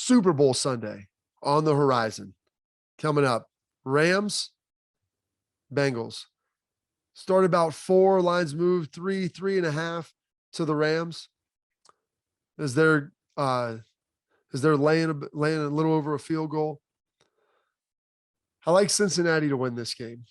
Super Bowl Sunday on the horizon. Coming up, Rams, Bengals. Start about 4, lines moved 3.5 to the Rams. As they're laying a little over a field goal. I like Cincinnati to win this game.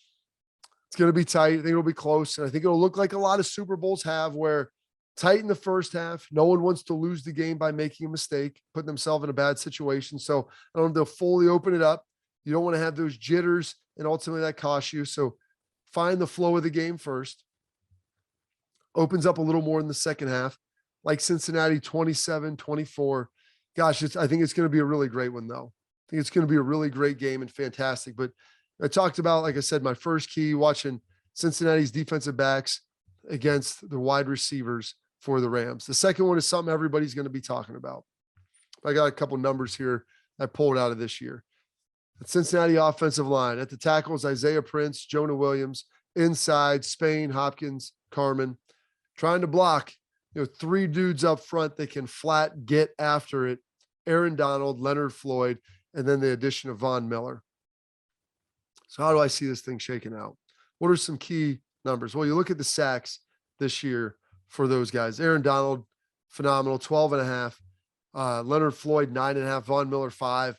It's going to be tight. I think it'll be close. And I think it'll look like a lot of Super Bowls have, where tight in the first half. No one wants to lose the game by making a mistake, putting themselves in a bad situation. So I don't know if they'll fully open it up. You don't want to have those jitters, and ultimately that costs you. So find the flow of the game first. Opens up a little more in the second half, like Cincinnati 27-24. Gosh, I think it's going to be a really great one, though. I think it's going to be a really great game and fantastic. But I talked about, like I said, my first key, watching Cincinnati's defensive backs against the wide receivers for the Rams. The second one is something everybody's going to be talking about. I got a couple numbers here I pulled out of this year. The Cincinnati offensive line at the tackles: Isaiah Prince, Jonah Williams. Inside, Spain, Hopkins, Carmen. Trying to block, 3 dudes up front that can flat get after it: Aaron Donald, Leonard Floyd, and then the addition of Von Miller. So how do I see this thing shaking out? What are some key numbers? Well, you look at the sacks this year for those guys. Aaron Donald, phenomenal, 12.5. Leonard Floyd, 9.5. Von Miller, 5.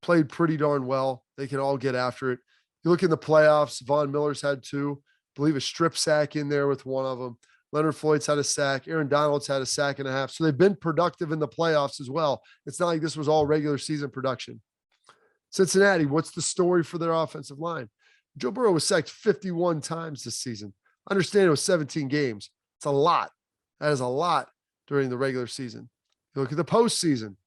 Played pretty darn well. They can all get after it. You look in the playoffs, Von Miller's had 2. I believe a strip sack in there with one of them. Leonard Floyd's had a sack. Aaron Donald's had a sack and a half. So they've been productive in the playoffs as well. It's not like this was all regular season production. Cincinnati, what's the story for their offensive line? Joe Burrow was sacked 51 times this season. I understand it was 17 games. It's a lot. That is a lot during the regular season. You look at the postseason.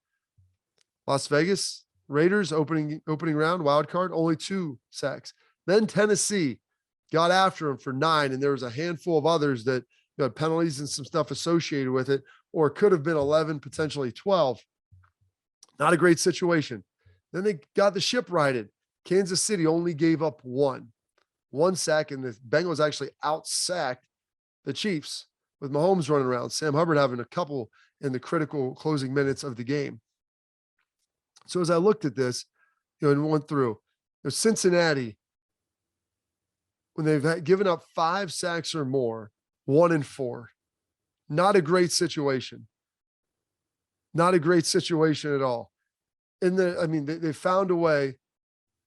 Las Vegas Raiders opening round, wild card, only 2 sacks. Then Tennessee got after him for 9, and there was a handful of others that had penalties and some stuff associated with it, or it could have been 11, potentially 12. Not a great situation. Then they got the ship righted. Kansas City only gave up 1 sack, and the Bengals actually out-sacked the Chiefs with Mahomes running around. Sam Hubbard having a couple in the critical closing minutes of the game. So as I looked at this, and went through, Cincinnati, when they've given up 5 sacks or more, 1-4, not a great situation. Not a great situation at all. They found a way.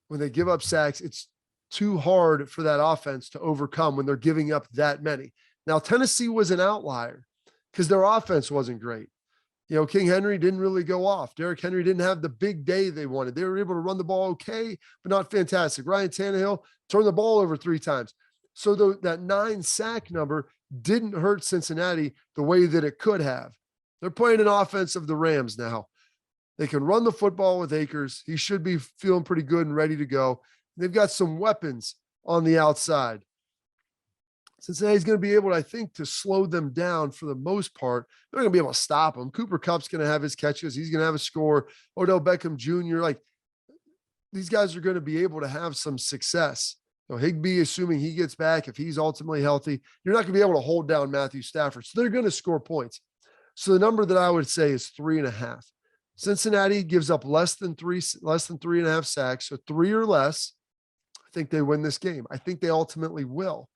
When they give up sacks, it's too hard for that offense to overcome when they're giving up that many. Now, Tennessee was an outlier because their offense wasn't great. King Henry didn't really go off. Derrick Henry didn't have the big day they wanted. They were able to run the ball okay, but not fantastic. Ryan Tannehill turned the ball over 3 times. So that 9 sack number didn't hurt Cincinnati the way that it could have. They're playing an offense of the Rams now. They can run the football with Akers. He should be feeling pretty good and ready to go. They've got some weapons on the outside. Cincinnati's going to be able, I think, to slow them down for the most part. They're going to be able to stop them. Cooper Kupp's going to have his catches. He's going to have a score. Odell Beckham Jr., these guys are going to be able to have some success. Higbee, assuming he gets back, if he's ultimately healthy, you're not going to be able to hold down Matthew Stafford. So they're going to score points. So the number that I would say is 3.5. Cincinnati gives up less than 3.5 sacks, so 3 or less. I think they win this game. I think they ultimately will.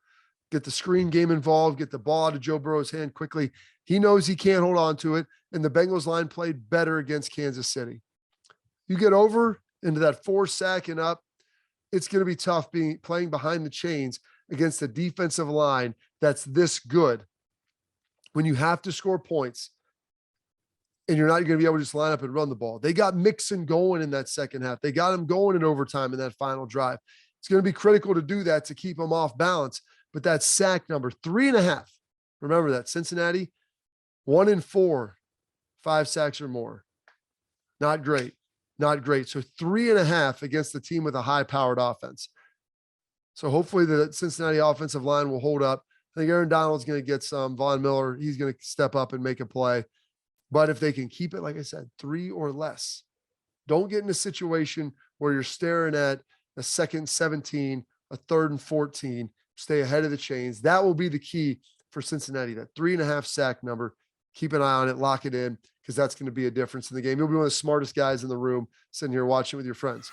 Get the screen game involved, get the ball out of Joe Burrow's hand quickly. He knows he can't hold on to it, and the Bengals line played better against Kansas City. You get over into that 4 sack and up, it's going to be tough playing behind the chains against a defensive line that's this good when you have to score points and you're not going to be able to just line up and run the ball. They got Mixon going in that second half. They got him going in overtime in that final drive. It's going to be critical to do that to keep them off balance. But that sack number, 3.5. Remember that. Cincinnati, 1-4, 5 sacks or more. Not great. Not great. So 3.5 against the team with a high-powered offense. So hopefully the Cincinnati offensive line will hold up. I think Aaron Donald's going to get some. Von Miller, he's going to step up and make a play. But if they can keep it, like I said, 3 or less, don't get in a situation where you're staring at a 2nd and 17, a 3rd and 14, stay ahead of the chains. That will be the key for Cincinnati, that 3.5 sack number. Keep an eye on it, lock it in, because that's going to be a difference in the game. You'll be one of the smartest guys in the room sitting here watching with your friends.